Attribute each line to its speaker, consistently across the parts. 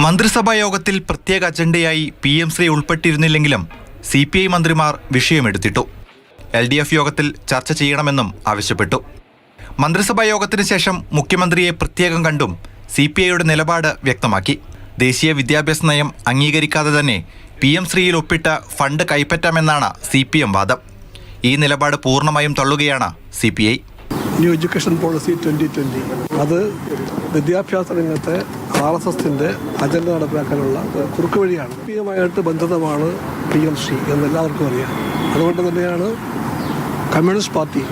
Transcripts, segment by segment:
Speaker 1: മന്ത്രിസഭാ യോഗത്തിൽ പ്രത്യേക അജണ്ടയായി PM-ശ്രീ ഉൾപ്പെട്ടിരുന്നില്ലെങ്കിലും CPI മന്ത്രിമാർ വിഷയമെടുത്തിട്ടു. LDF യോഗത്തിൽ ചർച്ച ചെയ്യണമെന്നും ആവശ്യപ്പെട്ടു. മന്ത്രിസഭാ യോഗത്തിന് ശേഷം മുഖ്യമന്ത്രിയെ പ്രത്യേകം കണ്ടും CPIയുടെ നിലപാട് വ്യക്തമാക്കി. ദേശീയ വിദ്യാഭ്യാസ നയം അംഗീകരിക്കാതെ തന്നെ PM-ശ്രീയിൽ ഒപ്പിട്ട ഫണ്ട് കൈപ്പറ്റാമെന്നാണ് CPM വാദം. ഈ നിലപാട് പൂർണ്ണമായും തള്ളുകയാണ് CPI.
Speaker 2: ന്യൂ എഡ്യൂക്കേഷൻ പോളിസി 2020 അത് വിദ്യാഭ്യാസ രംഗത്തെ RSSന്റെ അജണ്ട നടപ്പിലാക്കാനുള്ള കുറുക്ക് വഴിയാണ്. CPIയുമായിട്ട് ബന്ധമാണ് PM-ശ്രീ എന്ന് എല്ലാവർക്കും അറിയാം. അതുകൊണ്ട് തന്നെയാണ് കമ്മ്യൂണിസ്റ്റ് പാർട്ടി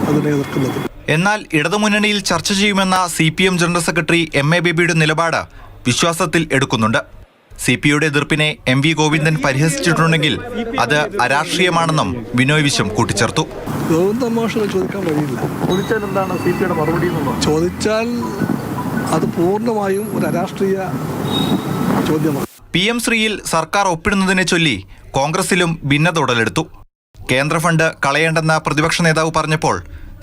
Speaker 2: അതിനെ എതിർക്കുന്നത്.
Speaker 1: എന്നാൽ ഇടതുമുന്നണിയിൽ ചർച്ച ചെയ്യുമെന്ന CPM ജനറൽ സെക്രട്ടറി MA ബേബിയുടെ നിലപാട് വിശ്വാസത്തിൽ എടുക്കുന്നുണ്ട്. CPIയുടെ എതിർപ്പിനെ MV ഗോവിന്ദൻ പരിഹസിച്ചിട്ടുണ്ടെങ്കിൽ അത് അരാഷ്ട്രീയമാണെന്നും ബിനോയ് വിശ്വം കൂട്ടിച്ചേർത്തു.
Speaker 2: ചോദിക്കാൻ വഴിയില്ല. ചോദിച്ചാൽ അത് പൂർണ്ണമായും ഒരു അരാഷ്ട്രീയ ചോദ്യമാണ്.
Speaker 1: PM-ശ്രീയിൽ സർക്കാർ ഒപ്പിടുന്നതിനെ ചൊല്ലി കോൺഗ്രസിലും ഭിന്നത ഉടലെടുത്തു. കേന്ദ്ര ഫണ്ട് കളയേണ്ടെന്ന പ്രതിപക്ഷ നേതാവ് പറഞ്ഞപ്പോൾ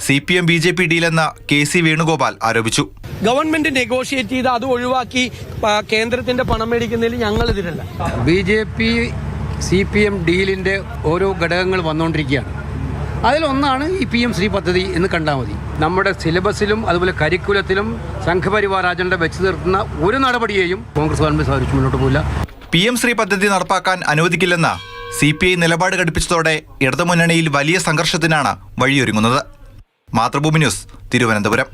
Speaker 1: CPM-BJP ഡീലെന്ന KC വേണുഗോപാൽ ആരോപിച്ചു.
Speaker 3: ഗവൺമെന്റ് നെഗോഷിയേറ്റ് ചെയ്ത് അത് ഒഴിവാക്കി കേന്ദ്രത്തിന്റെ പണം മേടിക്കുന്നതിൽ ഞങ്ങളെതിരല്ല.
Speaker 4: BJP CPM ഡീലിന്റെ ഓരോ ഘടകങ്ങൾ വന്നുകൊണ്ടിരിക്കുകയാണ്. അതിലൊന്നാണ് ഈ PM-ശ്രീ പദ്ധതി എന്ന് കണ്ടാൽ മതി. നമ്മുടെ സിലബസിലും അതുപോലെ കരിക്കുലത്തിലും സംഘപരിവാർ അജണ്ട വെച്ച് നിർത്തുന്ന ഒരു നടപടിയെയും കോൺഗ്രസ് ഗവൺമെന്റ് സാധിച്ചു മുന്നോട്ട് പോകില്ല.
Speaker 1: PM-ശ്രീ പദ്ധതി നടപ്പാക്കാൻ അനുവദിക്കില്ലെന്ന CPI നിലപാട് ഘടിപ്പിച്ചതോടെ ഇടതുമുന്നണിയിൽ വലിയ സംഘർഷത്തിനാണ് വഴിയൊരുങ്ങുന്നത്. മാതൃഭൂമി ന്യൂസ്, തിരുവനന്തപുരം.